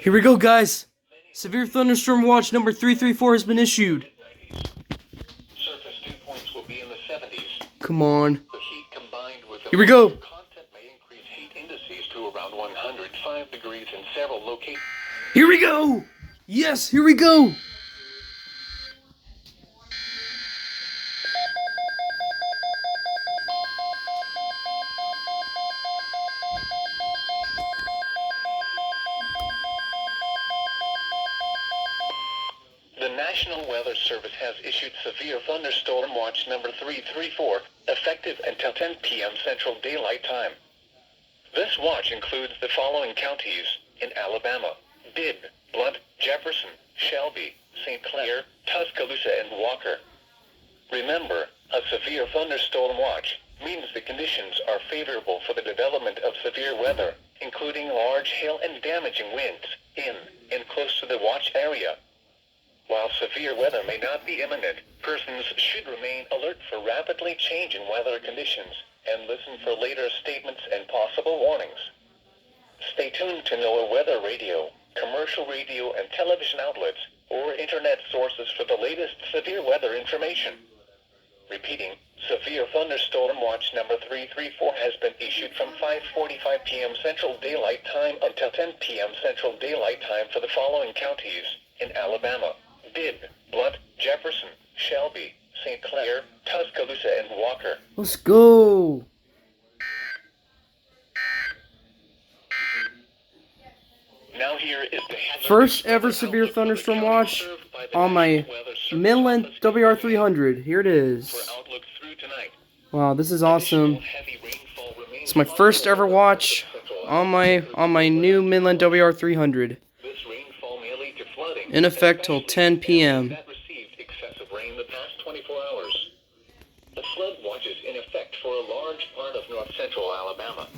Here we go, guys. Severe thunderstorm watch number 334 has been issued. Surface dew points will be in the 70s. Come on. The heat combined with the Here we go. content may increase heat indices to around 105 degrees in several locations. Here we go. Yes, here we go. The National Weather Service has issued severe thunderstorm watch number 334, effective until 10 p.m. Central Daylight Time. This watch includes the following counties in Alabama: Bibb, Blount, Jefferson, Shelby, St. Clair, Tuscaloosa, and Walker. Remember, a severe thunderstorm watch means the conditions are favorable for the development of severe weather, including large hail and damaging winds in and close to the watch area. While severe weather may not be imminent, persons should remain alert for rapidly changing weather conditions and listen for later statements and possible warnings. Stay tuned to NOAA weather radio, commercial radio and television outlets, or internet sources for the latest severe weather information. Repeating, severe thunderstorm watch number 334 has been issued from 5:45 p.m. Central Daylight Time until 10 p.m. Central Daylight Time for the following counties in Alabama: Bibb, Blount, Jefferson, Shelby, St. Clair, Tuscaloosa, and Walker. Let's go. Now here is the First ever severe thunderstorm watch on my Midland WR-300. Here it is. Wow, this is awesome. It's my first ever watch on my new Midland WR-300. In effect till 10 p.m. that received excessive rain the past 24 hours. The flood watch is in effect for a large part of north central Alabama.